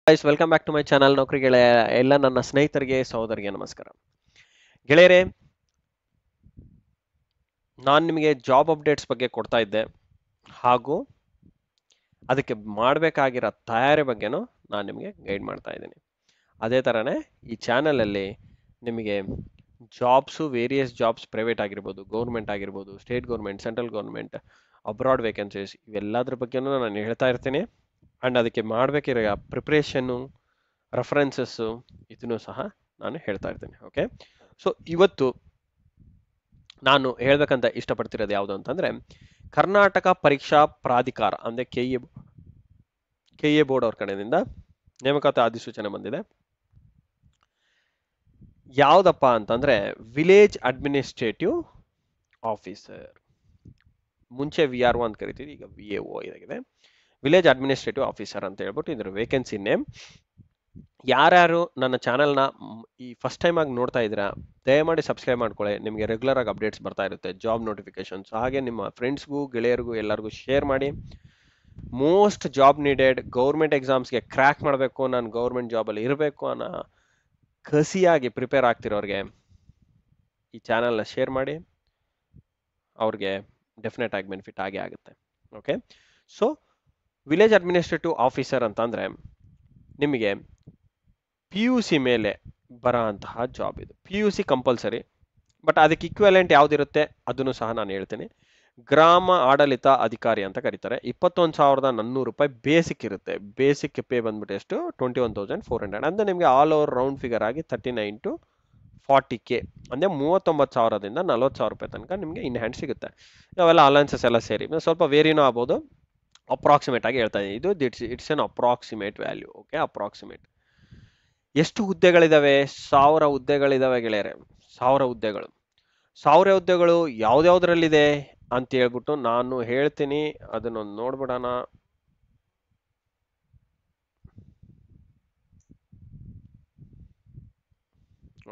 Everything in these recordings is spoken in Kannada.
Guys, welcome back to my channel. ನೌಕರಿ ಗೆಳೆಯ ಎಲ್ಲ ನನ್ನ ಸ್ನೇಹಿತರಿಗೆ ಸಹೋದರಿಗೆ ನಮಸ್ಕಾರ. ಗೆಳೆಯರೇ, ನಾನು ನಿಮಗೆ ಜಾಬ್ ಅಪ್ಡೇಟ್ಸ್ ಬಗ್ಗೆ ಕೊಡ್ತಾ ಇದ್ದೆ, ಹಾಗೂ ಅದಕ್ಕೆ ಮಾಡಬೇಕಾಗಿರೋ ತಯಾರಿ ಬಗ್ಗೆನೂ ನಾನು ನಿಮಗೆ ಗೈಡ್ ಮಾಡ್ತಾ ಇದ್ದೀನಿ. ಅದೇ ಥರನೇ ಈ ಚಾನಲಲ್ಲಿ ನಿಮಗೆ ವೇರಿಯಸ್ ಜಾಬ್ಸ್, ಪ್ರೈವೇಟ್ ಆಗಿರ್ಬೋದು, ಗೌರ್ಮೆಂಟ್ ಆಗಿರ್ಬೋದು, state government, central government, abroad vacancies, ಇವೆಲ್ಲದ್ರ ಬಗ್ಗೆನೂ ನಾನು ಹೇಳ್ತಾ ಇರ್ತೀನಿ. ಆ್ಯಂಡ್ ಅದಕ್ಕೆ ಮಾಡಬೇಕಿರೋ ಪ್ರಿಪ್ರೇಷನ್ನು, ರೆಫರೆನ್ಸಸ್ಸು, ಇದನ್ನು ಸಹ ನಾನು ಹೇಳ್ತಾ ಇರ್ತೀನಿ. ಓಕೆ, ಸೊ ಇವತ್ತು ನಾನು ಹೇಳ್ಬೇಕಂತ ಇಷ್ಟಪಡ್ತಿರೋದು ಯಾವುದು ಅಂತಂದರೆ, ಕರ್ನಾಟಕ ಪರೀಕ್ಷಾ ಪ್ರಾಧಿಕಾರ ಅಂದರೆ ಕೆ ಎ ಬೋರ್ಡ್ ಅವ್ರ ಕಡೆಯಿಂದ ನೇಮಕಾತಿ ಅಧಿಸೂಚನೆ ಬಂದಿದೆ. ಯಾವುದಪ್ಪ ಅಂತಂದರೆ ವಿಲೇಜ್ ಅಡ್ಮಿನಿಸ್ಟ್ರೇಟಿವ್ ಆಫೀಸರ್. ಮುಂಚೆ VRO ಅಂತ ಕರಿತೀವಿ, ಈಗ VAO ಇದಾಗಿದೆ. ವಿಲೇಜ್ ಅಡ್ಮಿನಿಸ್ಟ್ರೇಟಿವ್ ಆಫೀಸರ್ ಅಂತ ಹೇಳ್ಬಿಟ್ಟು ಇದರ ವೇಕೆನ್ಸಿ ನೇಮ್. ಯಾರ್ಯಾರು ನನ್ನ ಚಾನಲ್ನ ಈ ಫಸ್ಟ್ ಟೈಮ್ ಆಗಿ ನೋಡ್ತಾ ಇದ್ದೀರಾ, ದಯಮಾಡಿ ಸಬ್ಸ್ಕ್ರೈಬ್ ಮಾಡ್ಕೊಳ್ಳಿ. ನಿಮಗೆ ರೆಗ್ಯುಲರ್ ಆಗಿ ಅಪ್ಡೇಟ್ಸ್ ಬರ್ತಾ ಇರುತ್ತೆ, ಜಾಬ್ ನೋಟಿಫಿಕೇಶನ್ಸ್. ಹಾಗೆ ನಿಮ್ಮ ಫ್ರೆಂಡ್ಸ್ಗೂ, ಗೆಳೆಯರಿಗೂ, ಎಲ್ಲರಿಗೂ ಶೇರ್ ಮಾಡಿ. ಮೋಸ್ಟ್ ಜಾಬ್ ನೀಡೆಡ್, ಗೌರ್ಮೆಂಟ್ ಎಕ್ಸಾಮ್ಸ್ಗೆ ಕ್ರ್ಯಾಕ್ ಮಾಡಬೇಕು, ನಾನು ಗೌರ್ಮೆಂಟ್ ಜಾಬಲ್ಲಿ ಇರಬೇಕು ಅನ್ನೋ ಕಸಿಯಾಗಿ ಪ್ರಿಪೇರ್ ಆಗ್ತಿರೋರಿಗೆ ಈ ಚಾನಲ್ನ ಶೇರ್ ಮಾಡಿ. ಅವ್ರಿಗೆ ಡೆಫಿನೆಟ್ ಆಗಿ ಬೆನಿಫಿಟ್ ಆಗೇ ಆಗುತ್ತೆ. Okay, so village administrative officer ಅಂತಂದರೆ ನಿಮಗೆ PUC ಮೇಲೆ ಬರೋ ಅಂತಹ ಜಾಬ್ ಇದು. PUC ಕಂಪಲ್ಸರಿ, ಬಟ್ ಅದಕ್ಕೆ ಇಕ್ವಿವೆಲೆಂಟ್ ಯಾವುದಿರುತ್ತೆ ಅದನ್ನು ಸಹ ನಾನು ಹೇಳ್ತೀನಿ. ಗ್ರಾಮ ಆಡಳಿತ ಅಧಿಕಾರಿ ಅಂತ ಕರೀತಾರೆ. 21,400 ರೂಪಾಯಿ ಬೇಸಿಕ್ ಇರುತ್ತೆ. ಬೇಸಿಕ್ ಪೇ ಬಂದ್ಬಿಟ್ಟು ಎಷ್ಟು? 21,400. ಅಂದರೆ ನಿಮಗೆ ಆಲ್ ಓವರ್ ರೌಂಡ್ ಫಿಗರ್ ಆಗಿ 39 to 40K, ಅಂದರೆ 39,000ದಿಂದ 40,000 ರೂಪಾಯಿ ತನಕ ನಿಮಗೆ ಇನ್ ಹ್ಯಾಂಡ್ ಸಿಗುತ್ತೆ. ಅವೆಲ್ಲ ಅಲಯನ್ಸಸ್ ಎಲ್ಲ ಸೇರಿ ಸ್ವಲ್ಪ ವೇರಿನೂ ಆಗ್ಬೋದು. ಅಪ್ರಾಕ್ಸಿಮೇಟ್ ಆಗಿ ಹೇಳ್ತಾ ಇದ್ದೀನಿ, ಇದು it's an approximate value. Okay, approximate. ಎಷ್ಟು ಹುದ್ದೆಗಳಿದಾವೆ? 1000 ಹುದ್ದೆಗಳಿದಾವೆ ಗೆಳೆಯರೆ. 1000 ಹುದ್ದೆಗಳು. 1000 ಹುದ್ದೆಗಳು ಯಾವ್ದ್ಯಾವ್ದ್ರಲ್ಲಿದೆ ಅಂತ ಹೇಳ್ಬಿಟ್ಟು ನಾನು ಹೇಳ್ತೀನಿ. ಅದನ್ನೊಂದು ನೋಡ್ಬಿಡೋಣ.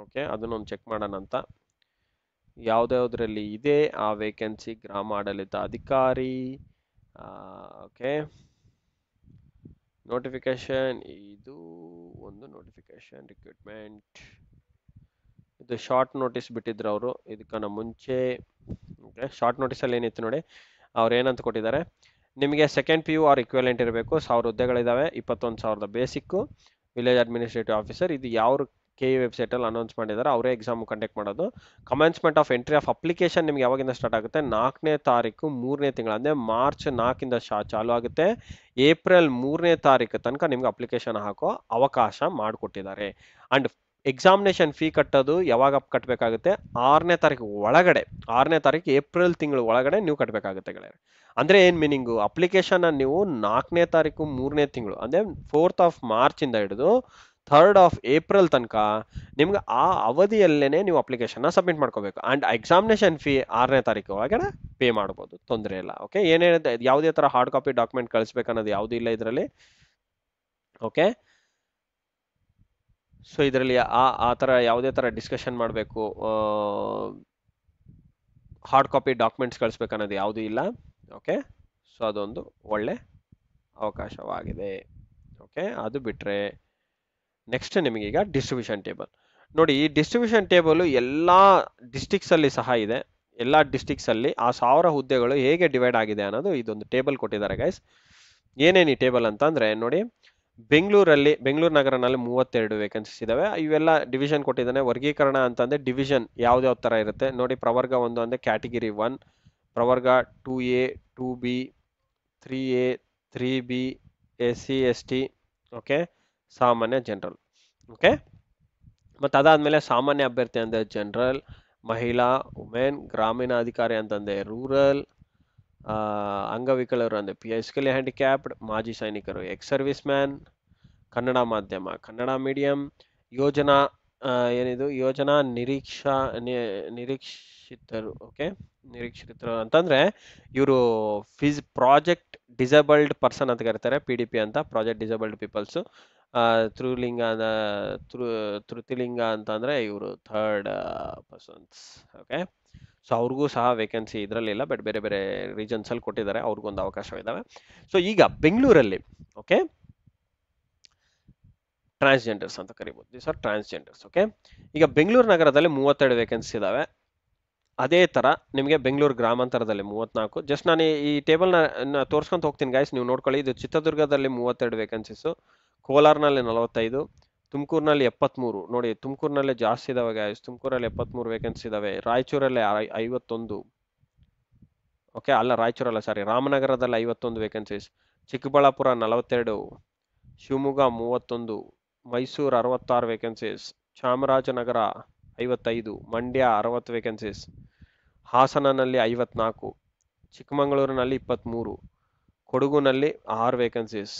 ಓಕೆ, ಅದನ್ನೊಂದು ಚೆಕ್ ಮಾಡೋಣ ಅಂತ. ಯಾವ್ದ್ಯಾವ್ದ್ರಲ್ಲಿ ಇದೆ ಆ ವೇಕೆನ್ಸಿ? ಗ್ರಾಮ ಆಡಳಿತ ಅಧಿಕಾರಿ. ಓಕೆ, ನೋಟಿಫಿಕೇಶನ್, ಇದು ಒಂದು ನೋಟಿಫಿಕೇಶನ್ ರಿಕ್ರೂಟ್ಮೆಂಟ್. ಇದು ಶಾರ್ಟ್ ನೋಟಿಸ್ ಬಿಟ್ಟಿದ್ರು ಅವರು ಇದಕ್ಕನ್ನ ಮುಂಚೆ. ಓಕೆ, ಶಾರ್ಟ್ ನೋಟಿಸಲ್ಲಿ ಏನಿತ್ತು ನೋಡಿ, ಅವ್ರು ಏನಂತ ಕೊಟ್ಟಿದ್ದಾರೆ, ನಿಮಗೆ ಸೆಕೆಂಡ್ PU ಆರ್ ಇಕ್ವಿವೆಲೆಂಟ್ ಇರಬೇಕು. 1000 ಹುದ್ದೆಗಳಿದ್ದಾವೆ, 21,000 ಬೇಸಿಕ್ಕು, ವಿಲೇಜ್ ಅಡ್ಮಿನಿಸ್ಟ್ರೇಟಿವ್ ಆಫೀಸರ್. ಇದು ಯಾವ KE ವೆಬ್ಸೈಟಲ್ಲಿ ಅನೌನ್ಸ್ ಮಾಡಿದ್ದಾರೆ, ಅವರೇ ಎಕ್ಸಾಮ್ ಕಂಡಕ್ಟ್ ಮಾಡೋದು. Commencement of entry of application ನಿಮ್ಗೆ ಯಾವಾಗಿಂದ ಸ್ಟಾರ್ಟ್ ಆಗುತ್ತೆ? 4ನೇ ತಾರೀಕು 3ನೇ ತಿಂಗಳು, ಅಂದರೆ ಮಾರ್ಚ್ 4ಇಂದ ಚಾಲು ಆಗುತ್ತೆ. ಏಪ್ರಿಲ್ 3ನೇ ತಾರೀಕು ತನಕ ನಿಮ್ಗೆ ಅಪ್ಲಿಕೇಶನ್ ಹಾಕೋ ಅವಕಾಶ ಮಾಡಿಕೊಟ್ಟಿದ್ದಾರೆ. ಆ್ಯಂಡ್ ಎಕ್ಸಾಮಿನೇಷನ್ ಫೀ ಕಟ್ಟೋದು ಯಾವಾಗ ಕಟ್ಟಬೇಕಾಗುತ್ತೆ? 6ನೇ ತಾರೀಕು ಒಳಗಡೆ, 6ನೇ ತಾರೀಕು ಏಪ್ರಿಲ್ ತಿಂಗಳು ಒಳಗಡೆ ನೀವು ಕಟ್ಟಬೇಕಾಗುತ್ತೆ ಗೆಳೆಯರೆ. ಅಂದರೆ ಏನು ಮೀನಿಂಗು? ಅಪ್ಲಿಕೇಶನ್ ನೀವು 4ನೇ ತಾರೀಕು 3ನೇ ತಿಂಗಳು, ಅಂದರೆ 4th of March ಇಂದ ಹಿಡಿದು 3rd of April ತನಕ ನಿಮ್ಗೆ ಆ ಅವಧಿಯಲ್ಲೇನೆ ನೀವು ಅಪ್ಲಿಕೇಶನ್ನ ಸಬ್ಮಿಟ್ ಮಾಡ್ಕೋಬೇಕು. ಆ್ಯಂಡ್ ಎಕ್ಸಾಮಿನೇಷನ್ ಫೀ 6ನೇ ತಾರೀಕು ಒಳಗಡೆ ಪೇ ಮಾಡ್ಬೋದು, ತೊಂದರೆ ಇಲ್ಲ. ಓಕೆ, ಏನೇನಿದೆ, ಯಾವುದೇ ಥರ ಹಾರ್ಡ್ ಕಾಪಿ ಡಾಕ್ಯುಮೆಂಟ್ ಕಳಿಸ್ಬೇಕನ್ನೋದು ಯಾವುದೂ ಇಲ್ಲ ಇದರಲ್ಲಿ. ಓಕೆ, ಸೊ ಇದರಲ್ಲಿ ಆ ಥರ ಯಾವುದೇ ಥರ ಡಿಸ್ಕಷನ್ ಮಾಡಬೇಕು, ಹಾರ್ಡ್ ಕಾಪಿ ಡಾಕ್ಯುಮೆಂಟ್ಸ್ ಕಳಿಸ್ಬೇಕನ್ನೋದು ಯಾವುದೂ ಇಲ್ಲ. ಓಕೆ, ಸೊ ಅದೊಂದು ಒಳ್ಳೆ ಅವಕಾಶವಾಗಿದೆ. ಓಕೆ, ಅದು ಬಿಟ್ಟರೆ ನೆಕ್ಸ್ಟ್ ನಿಮಗೀಗ ಡಿಸ್ಟ್ರಿಬ್ಯೂಷನ್ ಟೇಬಲ್ ನೋಡಿ. ಈ ಡಿಸ್ಟ್ರಿಬ್ಯೂಷನ್ ಟೇಬಲು ಎಲ್ಲ ಡಿಸ್ಟಿಕ್ಸಲ್ಲಿ ಸಹ ಇದೆ. ಎಲ್ಲ ಡಿಸ್ಟಿಕ್ಸಲ್ಲಿ ಆ 1000 ಹುದ್ದೆಗಳು ಹೇಗೆ ಡಿವೈಡ್ ಆಗಿದೆ ಅನ್ನೋದು ಇದೊಂದು ಟೇಬಲ್ ಕೊಟ್ಟಿದ್ದಾರೆ ಗೈಸ್. ಏನೇನು ಈ ಟೇಬಲ್ ಅಂತಂದರೆ ನೋಡಿ, ಬೆಂಗಳೂರು ನಗರನಲ್ಲಿ 32 ವೇಕೆನ್ಸೀಸ್ ಇದಾವೆ. ಇವೆಲ್ಲ ಡಿವಿಷನ್ ಕೊಟ್ಟಿದ್ದಾನೆ. ವರ್ಗೀಕರಣ ಅಂತಂದರೆ ಡಿವಿಷನ್ ಯಾವ್ದಾವ ಥರ ಇರುತ್ತೆ ನೋಡಿ. ಪ್ರವರ್ಗ 1 ಅಂದರೆ ಕ್ಯಾಟಗಿರಿ 1, ಪ್ರವರ್ಗ 2A, 2B, 3A, 3B, SC ST, okay, ಸಾಮಾನ್ಯ ಜನರಲ್. ಓಕೆ, ಮತ್ತು ಅದಾದಮೇಲೆ ಸಾಮಾನ್ಯ ಅಭ್ಯರ್ಥಿ ಅಂದರೆ ಜನರಲ್, ಮಹಿಳಾ ವುಮೆನ್, ಗ್ರಾಮೀಣ ಅಧಿಕಾರಿ ಅಂತಂದರೆ ರೂರಲ್, ಅಂಗವಿಕಲರು ಅಂದರೆ ಫಿಸಿಕಲಿ ಹ್ಯಾಂಡಿಕ್ಯಾಪ್ಡ್, ಮಾಜಿ ಸೈನಿಕರು ಎಕ್ಸ್ ಸರ್ವಿಸ್ ಮ್ಯಾನ್, ಕನ್ನಡ ಮಾಧ್ಯಮ ಕನ್ನಡ ಮೀಡಿಯಂ, ಯೋಜನಾ ಯೋಜನಾ ನಿರೀಕ್ಷಿತರು. ಓಕೆ, ನಿರೀಕ್ಷಿತರು ಅಂತಂದರೆ ಇವರು ಪ್ರಾಜೆಕ್ಟ್ ಡಿಸೇಬಲ್ಡ್ ಪರ್ಸನ್ ಅಂತ ಕರೀತಾರೆ, PDP ಅಂತ, ಪ್ರಾಜೆಕ್ಟ್ ಡಿಸೇಬಲ್ಡ್ ಪೀಪಲ್ಸು. ತೃತೀಲಿಂಗ ಅಂತಂದರೆ ಇವರು 3rd ಪರ್ಸನ್ಸ್. ಓಕೆ, ಸೊ ಅವ್ರಿಗೂ ಸಹ ವೇಕೆನ್ಸಿ ಇದರಲ್ಲಿಲ್ಲ, ಬಟ್ ಬೇರೆ ಬೇರೆ ರೀಜನ್ಸಲ್ಲಿ ಕೊಟ್ಟಿದ್ದಾರೆ, ಅವ್ರಿಗೊಂದು ಅವಕಾಶವಿದ್ದಾವೆ. ಸೊ ಈಗ ಬೆಂಗಳೂರಲ್ಲಿ ಓಕೆ, ಟ್ರಾನ್ಸ್ಜೆಂಡರ್ಸ್ ಅಂತ ಕರಿಬಹುದು. This are transgenders. ಓಕೆ, ಈಗ ಬೆಂಗಳೂರು ನಗರದಲ್ಲಿ 32 ವೇಕೆನ್ಸಿ ಇದಾವೆ. ಅದೇ ತರ ನಿಮಗೆ ಬೆಂಗಳೂರು ಗ್ರಾಮಾಂತರದಲ್ಲಿ 34. ಜಸ್ಟ್ ನಾನು ಈ ಟೇಬಲ್ನ ತೋರಿಸ್ಕೊಂತ ಹೋಗ್ತೀನಿ ಗೈಸ್, ನೀವು ನೋಡ್ಕೊಳ್ಳಿ. ಇದು ಚಿತ್ರದುರ್ಗದಲ್ಲಿ 32 ವೇಕೆನ್ಸೀಸು, ಕೋಲಾರ್ನಲ್ಲಿ 45, ತುಮಕೂರಿನಲ್ಲಿ 73. ನೋಡಿ, ತುಮಕೂರಿನಲ್ಲಿ ಜಾಸ್ತಿ ಇದಾವೆ ಗೈಸ್. ತುಮಕೂರಲ್ಲಿ 73 ವೇಕೆನ್ಸಿ ಇದಾವೆ. ರಾಯಚೂರಲ್ಲಿ 51. ಓಕೆ, ಅಲ್ಲ ರಾಯಚೂರಲ್ಲ, ಸಾರಿ, ರಾಮನಗರದಲ್ಲಿ 51 vacancies, Chikkaballapur 42, Shivamogga 31, Mysuru 66 vacancies, Chamarajanagar 55, Mandya 60 vacancies, ಹಾಸನನಲ್ಲಿ 54, ಚಿಕ್ಕಮಗಳೂರಿನಲ್ಲಿ 23, ಕೊಡಗುನಲ್ಲಿ 6 ವೇಕೆನ್ಸೀಸ್,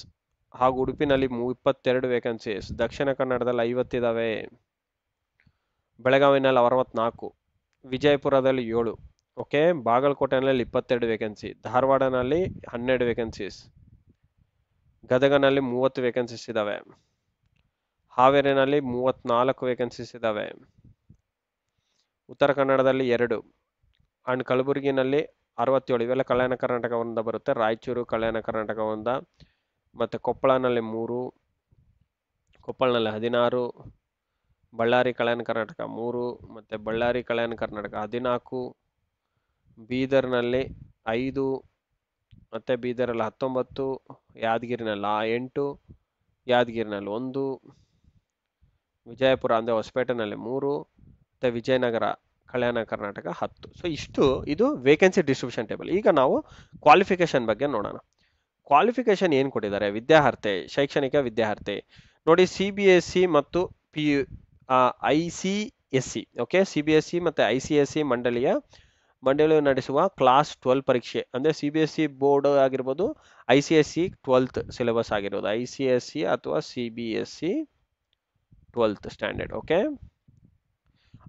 ಹಾಗೂ ಉಡುಪಿನಲ್ಲಿ 22 ವೇಕೆನ್ಸೀಸ್. ದಕ್ಷಿಣ ಕನ್ನಡದಲ್ಲಿ 50 ಇದಾವೆ. ಬೆಳಗಾವಿನಲ್ಲಿ 64, ವಿಜಯಪುರದಲ್ಲಿ 7. ಓಕೆ, ಬಾಗಲಕೋಟೆನಲ್ಲಿ 22 ವೇಕೆನ್ಸಿ, ಧಾರವಾಡನಲ್ಲಿ 12 ವೇಕೆನ್ಸೀಸ್, ಗದಗನಲ್ಲಿ 30 ವೇಕೆನ್ಸೀಸ್ ಇದಾವೆ, ಹಾವೇರಿನಲ್ಲಿ 34 ವೇಕೆನ್ಸೀಸ್ ಇದಾವೆ, ಉತ್ತರ ಕನ್ನಡದಲ್ಲಿ 2, ಅಂಡ್ ಕಲಬುರಗಿನಲ್ಲಿ 67. ಇವೆಲ್ಲ ಕಲ್ಯಾಣ ಕರ್ನಾಟಕದಿಂದ ಬರುತ್ತೆ. ರಾಯಚೂರು ಕಲ್ಯಾಣ ಕರ್ನಾಟಕದಿಂದ, ಮತ್ತು ಕೊಪ್ಪಳನಲ್ಲಿ 3, ಕೊಪ್ಪಳನಲ್ಲಿ 16, ಬಳ್ಳಾರಿ ಕಲ್ಯಾಣ ಕರ್ನಾಟಕ 3, ಮತ್ತು ಬಳ್ಳಾರಿ ಕಲ್ಯಾಣ ಕರ್ನಾಟಕ 14, ಬೀದರ್ನಲ್ಲಿ 5, ಮತ್ತು ಬೀದರಲ್ಲಿ 19, ಯಾದಗಿರಿನಲ್ಲಿ 8, ಯಾದಗಿರಿನಲ್ಲಿ 1, ವಿಜಯಪುರ ಅಂದರೆ ಹೊಸಪೇಟೆನಲ್ಲಿ 3, ಮತ್ತು ವಿಜಯನಗರ ಕಲ್ಯಾಣ ಕರ್ನಾಟಕ 10. ಸೊ ಇಷ್ಟು ಇದು ವೇಕೆನ್ಸಿ ಡಿಸ್ಟ್ರಿಬ್ಯೂಷನ್ ಟೇಬಲ್. ಈಗ ನಾವು ಕ್ವಾಲಿಫಿಕೇಶನ್ ಬಗ್ಗೆ ನೋಡೋಣ. ಕ್ವಾಲಿಫಿಕೇಶನ್ ಏನು ಕೊಟ್ಟಿದ್ದಾರೆ? ವಿದ್ಯಾರ್ಹತೆ, ಶೈಕ್ಷಣಿಕ ವಿದ್ಯಾರ್ಹತೆ ನೋಡಿ, CBSE ಮತ್ತು ICSE. ಓಕೆ, CBSE ಮತ್ತು ICSE ಮಂಡಳಿಯು ನಡೆಸುವ ಕ್ಲಾಸ್ 12 ಪರೀಕ್ಷೆ, ಅಂದರೆ CBSE ಬೋರ್ಡ್ ಆಗಿರ್ಬೋದು, ICSE 12th ಸಿಲೆಬಸ್ ಆಗಿರೋದು, ICSE ಅಥವಾ CBSE 12th ಸ್ಟ್ಯಾಂಡರ್ಡ್. ಓಕೆ,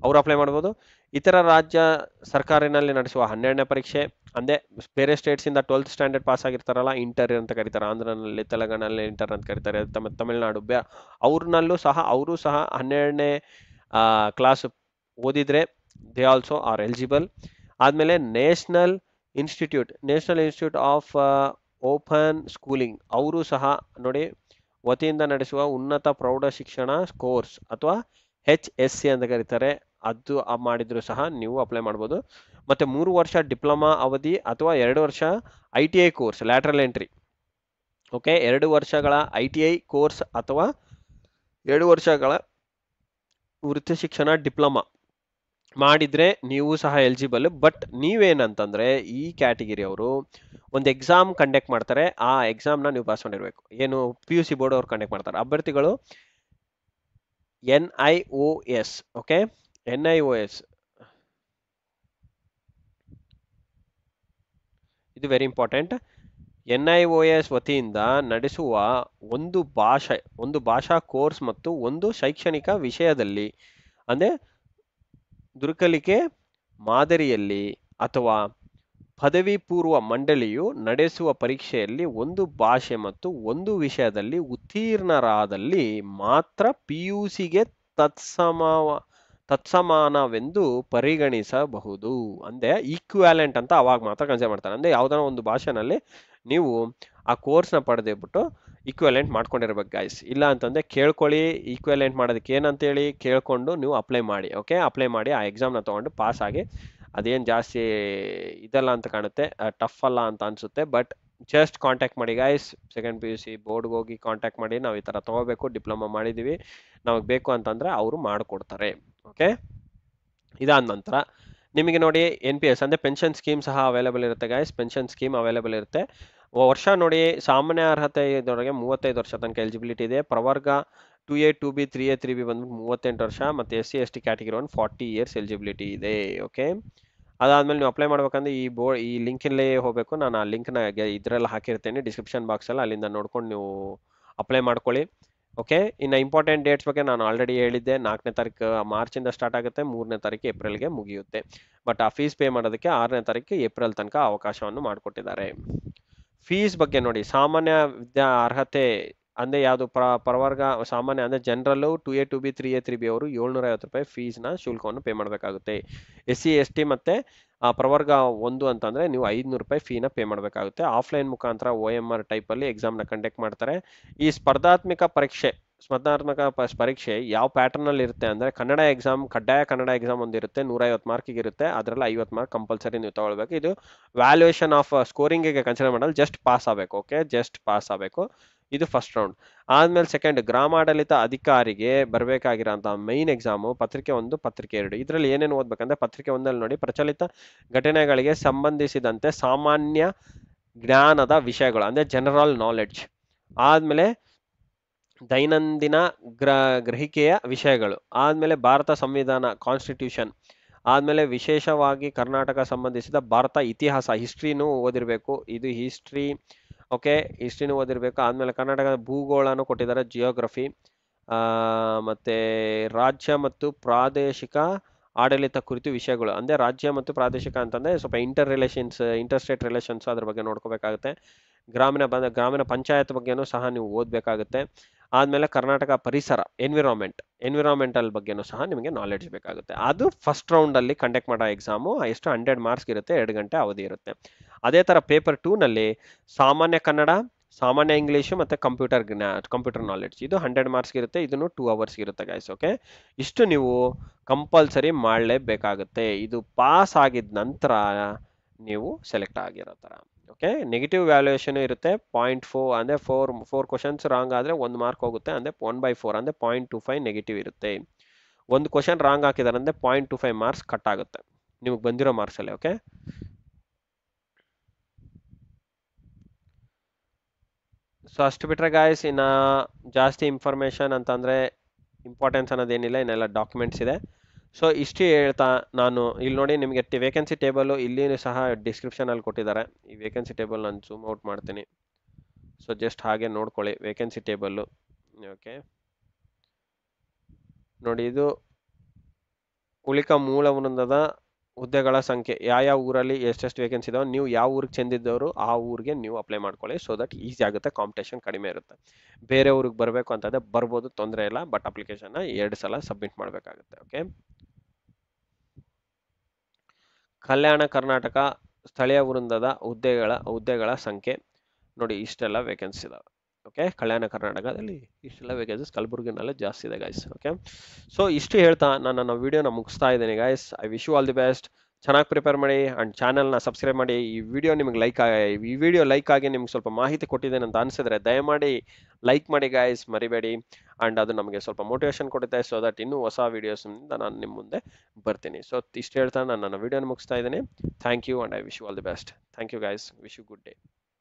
ಅವರು ಅಪ್ಲೈ ಮಾಡ್ಬೋದು. ಇತರ ರಾಜ್ಯ ಸರ್ಕಾರಿನಲ್ಲಿ ನಡೆಸುವ 12ನೇ ಪರೀಕ್ಷೆ, ಅಂದರೆ ಬೇರೆ ಸ್ಟೇಟ್ಸಿಂದ 12th ಸ್ಟ್ಯಾಂಡರ್ಡ್ ಪಾಸ್ ಆಗಿರ್ತಾರಲ್ಲ, ಇಂಟರ್ ಅಂತ ಕರೀತಾರೆ. ಆಂಧ್ರನಲ್ಲಿ, ತೆಲಂಗಾಣದಲ್ಲಿ ಇಂಟರ್ ಅಂತ ಕರೀತಾರೆ. ತಮಿಳುನಾಡು, ಅವರು ಸಹ 12ನೇ ಕ್ಲಾಸ್ ಓದಿದ್ರೆ ದೇ ಆಲ್ಸೋ ಆರ್ ಎಲಿಜಿಬಲ್. ಆದಮೇಲೆ national institute of open schooling, ಅವರು ಸಹ ನೋಡಿ ವತಿಯಿಂದ ನಡೆಸುವ ಉನ್ನತ ಪ್ರೌಢ ಶಿಕ್ಷಣ ಕೋರ್ಸ್ ಅಥವಾ HSC ಅಂತ ಕರೀತಾರೆ, ಅದು ಮಾಡಿದ್ರು ಸಹ ನೀವು ಅಪ್ಲೈ ಮಾಡ್ಬೋದು. ಮತ್ತು 3 ವರ್ಷ ಡಿಪ್ಲೊಮಾ ಅವಧಿ ಅಥವಾ 2 ವರ್ಷ ITI course, lateral entry. Okay, 2 ವರ್ಷಗಳ ITI ಕೋರ್ಸ್ ಅಥವಾ 2 ವರ್ಷಗಳ ವೃತ್ತಿ ಶಿಕ್ಷಣ ಡಿಪ್ಲೊಮಾ ಮಾಡಿದ್ರೆ ನೀವು ಸಹ ಎಲಿಜಿಬಲ್. ಬಟ್ ನೀವೇನಂತಂದ್ರೆ ಈ ಕ್ಯಾಟಗಿರಿ ಅವರು ಒಂದು ಎಕ್ಸಾಮ್ ಕಂಡಕ್ಟ್ ಮಾಡ್ತಾರೆ, ಆ ಎಕ್ಸಾಮ್ನ ನೀವು ಪಾಸ್ ಮಾಡಿರ್ಬೇಕು. ಏನು PUC ಬೋರ್ಡ್ ಅವ್ರು ಕಂಡಕ್ಟ್ ಮಾಡ್ತಾರೆ. ಅಭ್ಯರ್ಥಿಗಳು NIOS, ಓಕೆ, NIOS ಇದು ವೆರಿ ಇಂಪಾರ್ಟೆಂಟ್. NIOS ವತಿಯಿಂದ ನಡೆಸುವ ಒಂದು ಭಾಷಾ ಕೋರ್ಸ್ ಮತ್ತು ಒಂದು ಶೈಕ್ಷಣಿಕ ವಿಷಯದಲ್ಲಿ, ಅಂದರೆ ದುರ್ಕಲಿಕೆ ಮಾದರಿಯಲ್ಲಿ ಅಥವಾ ಪದವಿ ಪೂರ್ವ ಮಂಡಳಿಯು ನಡೆಸುವ ಪರೀಕ್ಷೆಯಲ್ಲಿ ಒಂದು ಭಾಷೆ ಮತ್ತು ಒಂದು ವಿಷಯದಲ್ಲಿ ಉತ್ತೀರ್ಣರಾದಲ್ಲಿ ಮಾತ್ರ PUCಗೆ ತತ್ಸಮಾನವೆಂದು ಪರಿಗಣಿಸಬಹುದು. ಅಂದರೆ ಈಕ್ವಾಲೆಂಟ್ ಅಂತ ಅವಾಗ ಮಾತ್ರ ಕನ್ಸಿಡರ್ ಮಾಡ್ತಾರೆ. ಅಂದರೆ ಯಾವುದಾರ ಒಂದು ಭಾಷೆನಲ್ಲಿ ನೀವು ಆ ಕೋರ್ಸ್ನ ಪಡೆದ್ಬಿಟ್ಟು ಈಕ್ವಾಲೆಂಟ್ ಮಾಡ್ಕೊಂಡಿರ್ಬೇಕು ಗೈಸ್. ಇಲ್ಲ ಅಂತಂದರೆ ಕೇಳ್ಕೊಳ್ಳಿ, ಈಕ್ವಾಲೆಂಟ್ ಮಾಡೋದಕ್ಕೆ ಏನಂತೇಳಿ ಕೇಳ್ಕೊಂಡು ನೀವು ಅಪ್ಲೈ ಮಾಡಿ. ಓಕೆ, ಅಪ್ಲೈ ಮಾಡಿ ಆ ಎಕ್ಸಾಮ್ನ ತೊಗೊಂಡು ಪಾಸ್ ಆಗಿ. ಅದೇನು ಜಾಸ್ತಿ ಇದಲ್ಲ ಅಂತ ಕಾಣುತ್ತೆ, ಟಫ್ ಅಲ್ಲ ಅಂತ ಅನಿಸುತ್ತೆ. ಬಟ್ ಜಸ್ಟ್ ಕಾಂಟ್ಯಾಕ್ಟ್ ಮಾಡಿ ಗೈಸ್, ಸೆಕೆಂಡ್ PUC ಬೋರ್ಡ್ಗೆ ಹೋಗಿ ಕಾಂಟ್ಯಾಕ್ಟ್ ಮಾಡಿ, ನಾವು ಈ ಥರ ತೊಗೋಬೇಕು, ಡಿಪ್ಲೊಮಾ ಮಾಡಿದ್ದೀವಿ, ನಮಗೆ ಬೇಕು ಅಂತಂದರೆ ಅವರು ಮಾಡಿಕೊಡ್ತಾರೆ. ಓಕೆ, ಇದಾದ ನಂತರ ನಿಮಗೆ ನೋಡಿ NPS ಅಂದರೆ ಪೆನ್ಷನ್ ಸ್ಕೀಮ್ ಸಹ ಅವೈಲೇಬಲ್ ಇರುತ್ತೆ ಗೈಸ್. ಪೆನ್ಷನ್ ಸ್ಕೀಮ್ ಅವೈಲೇಬಲ್ ಇರುತ್ತೆ. ವರ್ಷ ನೋಡಿ, ಸಾಮಾನ್ಯ ಅರ್ಹತೆ ಇದರೊಳಗೆ 35 ವರ್ಷ ತನಕ ಎಲಿಜಿಬಿಲಿಟಿ ಇದೆ. ಪ್ರವರ್ಗ 2A 2B 3A 3B ಬಂದ್ಬಿಟ್ಟು 38 ವರ್ಷ, ಮತ್ತು SC ST category 40 years eligibility ಇದೆ. ಓಕೆ, ಅದಾದಮೇಲೆ ನೀವು ಅಪ್ಲೈ ಮಾಡ್ಬೇಕಂದ್ರೆ ಈ ಲಿಂಕಲ್ಲೇ ಹೋಗಬೇಕು. ನಾನು ಆ ಲಿಂಕ್ನ ಇದರಲ್ಲಿ ಹಾಕಿರ್ತೇನೆ ಡಿಸ್ಕ್ರಿಪ್ಷನ್ ಬಾಕ್ಸಲ್ಲಿ, ಅಲ್ಲಿಂದ ನೋಡ್ಕೊಂಡು ನೀವು ಅಪ್ಲೈ ಮಾಡ್ಕೊಳ್ಳಿ. ಓಕೆ, ಇನ್ನು ಇಂಪಾರ್ಟೆಂಟ್ ಡೇಟ್ಸ್ ಬಗ್ಗೆ ನಾನು ಆಲ್ರೆಡಿ ಹೇಳಿದ್ದೆ. 4ನೇ ತಾರೀಕು ಮಾರ್ಚಿಂದ ಸ್ಟಾರ್ಟ್ ಆಗುತ್ತೆ, 3ನೇ ತಾರೀಕು ಏಪ್ರಿಲ್ಗೆ ಮುಗಿಯುತ್ತೆ. ಬಟ್ ಆ ಫೀಸ್ ಪೇ ಮಾಡೋದಕ್ಕೆ 6ನೇ ತಾರೀಕು ಏಪ್ರಿಲ್ ತನಕ ಅವಕಾಶವನ್ನು ಮಾಡಿಕೊಟ್ಟಿದ್ದಾರೆ. ಫೀಸ್ ಬಗ್ಗೆ ನೋಡಿ, ಸಾಮಾನ್ಯ ವಿದ್ಯಾ ಅರ್ಹತೆ ಅಂದರೆ ಯಾವುದು ಪ್ರವರ್ಗ ಸಾಮಾನ್ಯ ಅಂದರೆ ಜನರಲ್ಲು 2A 2B 3A 3B ಅವರು 750 ರೂಪಾಯಿ ಫೀಸ್ನ ಶುಲ್ಕವನ್ನು ಪೇ ಮಾಡಬೇಕಾಗುತ್ತೆ. SC ST ಮತ್ತು ಪ್ರವರ್ಗ 1 ಅಂತಂದರೆ ನೀವು 500 ರೂಪಾಯಿ ಫೀನ ಪೇ ಮಾಡಬೇಕಾಗುತ್ತೆ. ಆಫ್ಲೈನ್ ಮುಖಾಂತರ OMR ಟೈಪಲ್ಲಿ ಎಕ್ಸಾಮ್ನ ಕಂಡಕ್ಟ್ ಮಾಡ್ತಾರೆ. ಈ ಸ್ಪರ್ಧಾತ್ಮಕ ಪರೀಕ್ಷೆ ಸ್ಪರ್ಧಾತ್ಮಕ ಪರೀಕ್ಷೆ ಯಾವ ಪ್ಯಾಟರ್ನಲ್ಲಿ ಇರುತ್ತೆ ಅಂದರೆ ಕನ್ನಡ ಎಕ್ಸಾಮ್, ಕಡ್ಡಾಯ ಕನ್ನಡ ಎಕ್ಸಾಮ್ ಒಂದಿರುತ್ತೆ, 150 ಮಾರ್ಕಿಗೆ ಇರುತ್ತೆ. ಅದರಲ್ಲಿ 50 ಮಾರ್ಕ್ ಕಂಪಲ್ಸರಿ ನೀವು ತಗೊಳ್ಬೇಕು. ಇದು ವ್ಯಾಲ್ಯೂಯೇಷನ್ ಆಫ್ ಸ್ಕೋರಿಂಗಿಗೆ ಕನ್ಸಿಡರ್ ಮಾಡಲ್ಲ, ಜಸ್ಟ್ ಪಾಸ್ ಆಗಬೇಕು. ಓಕೆ, ಜಸ್ಟ್ ಪಾಸ್ ಆಗಬೇಕು. ಇದು ಫಸ್ಟ್ ರೌಂಡ್. ಆದ್ಮೇಲೆ ಸೆಕೆಂಡ್, ಗ್ರಾಮಾಡಳಿತ ಅಧಿಕಾರಿಗೆ ಬರಬೇಕಾಗಿರೋಂಥ ಮೈನ್ ಎಕ್ಸಾಮು ಪತ್ರಿಕೆ 1, ಪತ್ರಿಕೆ 2. ಇದರಲ್ಲಿ ಏನೇನು ಓದ್ಬೇಕಂದ್ರೆ ಪತ್ರಿಕೆ 1ಲ್ಲಿ ನೋಡಿ, ಪ್ರಚಲಿತ ಘಟನೆಗಳಿಗೆ ಸಂಬಂಧಿಸಿದಂತೆ ಸಾಮಾನ್ಯ ಜ್ಞಾನದ ವಿಷಯಗಳು ಅಂದರೆ ಜನರಲ್ ನಾಲೆಡ್ಜ್. ಆದ್ಮೇಲೆ ದೈನಂದಿನ ಗ್ರಹಿಕೆಯ ವಿಷಯಗಳು. ಆದ್ಮೇಲೆ ಭಾರತ ಸಂವಿಧಾನ ಕಾನ್ಸ್ಟಿಟ್ಯೂಷನ್. ಆದ್ಮೇಲೆ ವಿಶೇಷವಾಗಿ ಕರ್ನಾಟಕ ಸಂಬಂಧಿಸಿದ ಭಾರತ ಇತಿಹಾಸ, ಹಿಸ್ಟ್ರಿನೂ ಓದಿರಬೇಕು. ಇದು ಹಿಸ್ಟ್ರಿ. ಓಕೆ, ಹಿಸ್ಟ್ರಿನೂ ಓದಿರಬೇಕು. ಆದ್ಮೇಲೆ ಕರ್ನಾಟಕದ ಭೂಗೋಳನೂ ಕೊಟ್ಟಿದ್ದಾರೆ, ಜಿಯೋಗ್ರಫಿ. ಮತ್ತೆ ರಾಜ್ಯ ಮತ್ತು ಪ್ರಾದೇಶಿಕ ಆಡಳಿತ ಕುರಿತು ವಿಷಯಗಳು. ಅಂದರೆ ರಾಜ್ಯ ಮತ್ತು ಪ್ರಾದೇಶಿಕ ಅಂತಂದರೆ ಸ್ವಲ್ಪ ಇಂಟರ್ ಸ್ಟೇಟ್ ರಿಲೇಷನ್ಸ್ ಅದ್ರ ಬಗ್ಗೆ ನೋಡ್ಕೋಬೇಕಾಗುತ್ತೆ. ಗ್ರಾಮೀಣ ಪಂಚಾಯತ್ ಬಗ್ಗೆನೂ ಸಹ ನೀವು ಓದಬೇಕಾಗುತ್ತೆ. ಆದಮೇಲೆ ಕರ್ನಾಟಕ ಪರಿಸರ, ಎನ್ವಿರಾನ್ಮೆಂಟಲ್ ಬಗ್ಗೆನೂ ಸಹ ನಿಮಗೆ ನಾಲೆಡ್ಜ್ ಬೇಕಾಗುತ್ತೆ. ಅದು ಫಸ್ಟ್ ರೌಂಡಲ್ಲಿ ಕಂಡಕ್ಟ್ ಮಾಡೋ ಎಕ್ಸಾಮು. ಎಷ್ಟು 100 ಮಾರ್ಕ್ಸ್ ಇರುತ್ತೆ, 2 ಗಂಟೆ ಅವಧಿ ಇರುತ್ತೆ. ಅದೇ ಥರ ಪೇಪರ್ 2ನಲ್ಲಿ ಸಾಮಾನ್ಯ ಕನ್ನಡ, ಸಾಮಾನ್ಯ ಇಂಗ್ಲೀಷು ಮತ್ತು ಕಂಪ್ಯೂಟರ್ ನಾಲೆಡ್ಜ್. ಇದು 100 ಮಾರ್ಕ್ಸ್ ಇರುತ್ತೆ. ಇದನ್ನು 2 ಅವರ್ಸ್ ಇರುತ್ತೆ ಗೈಸ್. ಓಕೆ, ಇಷ್ಟು ನೀವು ಕಂಪಲ್ಸರಿ ಮಾಡಲೇಬೇಕಾಗುತ್ತೆ. ಇದು ಪಾಸ್ ಆಗಿದ ನಂತರ ನೀವು ಸೆಲೆಕ್ಟ್ ಆಗಿರೋ ಥರ. ಓಕೆ, ನೆಗೆಟಿವ್ ವ್ಯಾಲ್ಯೂಯೇಷನ್ ಇರುತ್ತೆ. 0.4 ಅಂದರೆ 4 ಕ್ವಶನ್ಸ್ ರಾಂಗ್ ಆದರೆ 1 ಮಾರ್ಕ್ ಹೋಗುತ್ತೆ. ಅಂದರೆ 1/4 ಅಂದರೆ 0.25 ನೆಗೆಟಿವ್ ಇರುತ್ತೆ. ಒಂದು ಕ್ವಶನ್ ರಾಂಗ್ ಹಾಕಿದ್ದಾರೆ ಅಂದರೆ 0.25 ಮಾರ್ಕ್ಸ್ ಕಟ್ ಆಗುತ್ತೆ ನಿಮಗೆ ಬಂದಿರೋ ಮಾರ್ಕ್ಸಲ್ಲಿ. ಓಕೆ, ಸೊ ಅಷ್ಟು ಬಿಟ್ಟರೆ ಗಾಯ್ಸ್ ಇನ್ನು ಜಾಸ್ತಿ ಇನ್ಫಾರ್ಮೇಷನ್ ಅಂತಂದರೆ ಇಂಪಾರ್ಟೆನ್ಸ್ ಅನ್ನೋದೇನಿಲ್ಲ, ಇನ್ನೆಲ್ಲ ಡಾಕ್ಯುಮೆಂಟ್ಸ್ ಇದೆ. ಸೊ ಇಷ್ಟು ಹೇಳ್ತಾ ನಾನು ಇಲ್ಲಿ ನೋಡಿ, ನಿಮಗೆ ವೇಕೆನ್ಸಿ ಟೇಬಲು ಇಲ್ಲಿ ಸಹ ಡಿಸ್ಕ್ರಿಪ್ಷನಲ್ಲಿ ಕೊಟ್ಟಿದ್ದಾರೆ. ಈ ವೇಕೆನ್ಸಿ ಟೇಬಲ್ ನಾನು ಜೂಮ್ ಔಟ್ ಮಾಡ್ತೀನಿ. ಸೊ ಜಸ್ಟ್ ಹಾಗೆ ನೋಡ್ಕೊಳ್ಳಿ ವೇಕೆನ್ಸಿ ಟೇಬಲ್ಲು. ಓಕೆ ನೋಡಿ, ಇದು ಉಳಿಕ ಮೂಲ ವೃಂದದ ಹುದ್ದೆಗಳ ಸಂಖ್ಯೆ, ಯಾವ ಊರಲ್ಲಿ ಎಷ್ಟೆಷ್ಟು ವೇಕೆನ್ಸಿ ಇದಾವೆ, ನೀವು ಯಾವ ಊರಿಗೆ ಚೆಂದಿದ್ದವರು ಆ ಊರಿಗೆ ನೀವು ಅಪ್ಲೈ ಮಾಡ್ಕೊಳ್ಳಿ. ಸೊ ದಟ್ ಈಸಿ ಆಗುತ್ತೆ, ಕಾಂಪಿಟೇಷನ್ ಕಡಿಮೆ ಇರುತ್ತೆ. ಬೇರೆ ಊರಿಗೆ ಬರಬೇಕು ಅಂತಂದರೆ ಬರ್ಬೋದು, ತೊಂದರೆ ಇಲ್ಲ. ಬಟ್ ಅಪ್ಲಿಕೇಶನ್ನ 2 ಸಲ ಸಬ್ಮಿಟ್ ಮಾಡಬೇಕಾಗುತ್ತೆ. ಓಕೆ, ಕಲ್ಯಾಣ ಕರ್ನಾಟಕ ಸ್ಥಳೀಯ ವೃಂದದ ಹುದ್ದೆಗಳ ಸಂಖ್ಯೆ ನೋಡಿ, ಇಷ್ಟೆಲ್ಲ ವೇಕೆನ್ಸಿ ಇದಾವೆ. ಓಕೆ, ಕಲ್ಯಾಣ ಕರ್ನಾಟಕದಲ್ಲಿ ಇಷ್ಟೆಲ್ಲ ವೇಕೆನ್ಸೀಸ್, ಕಲಬುರಗಿನಲ್ಲೇ ಜಾಸ್ತಿ ಇದೆ ಗೈಸ್. ಓಕೆ, ಸೊ ಇಷ್ಟು ಹೇಳ್ತಾ ನಾನು ನನ್ನ ವಿಡಿಯೋನ ಮುಗಿಸ್ತಾ ಇದ್ದೀನಿ guys. I wish you all the best. ಚೆನ್ನಾಗಿ ಪ್ರಿಪೇರ್ ಮಾಡಿ ಆ್ಯಂಡ್ ಚಾನಲ್ನ ಸಬ್ಸ್ಕ್ರೈಬ್ ಮಾಡಿ. ಈ ವಿಡಿಯೋ ನಿಮಗೆ ಲೈಕ್ ಆಗಿ ನಿಮ್ಗೆ ಸ್ವಲ್ಪ ಮಾಹಿತಿ ಕೊಟ್ಟಿದ್ದೇನೆ ಅಂತ ಅನಿಸಿದ್ರೆ ದಯಮಾಡಿ ಲೈಕ್ ಮಾಡಿ ಗೈಸ್, ಮರಿಬೇಡಿ. ಆ್ಯಂಡ್ ಅದು ನಮಗೆ ಸ್ವಲ್ಪ ಮೋಟಿವೇಶನ್ ಕೊಡುತ್ತೆ. ಸೊ ದಟ್ ಇನ್ನೂ ಹೊಸ ವೀಡಿಯೋಸ್ನಿಂದ ನಾನು ನಿಮ್ಮ ಮುಂದೆ ಬರ್ತೀನಿ. ಸೊ ಇಷ್ಟು ಹೇಳ್ತಾ ನಾನು ನನ್ನ ವಿಡಿಯೋನ ಮುಗಿಸ್ತಾ ಇದ್ದೀನಿ. Thank you and I wish you all the best. Thank you guys, wish you good day.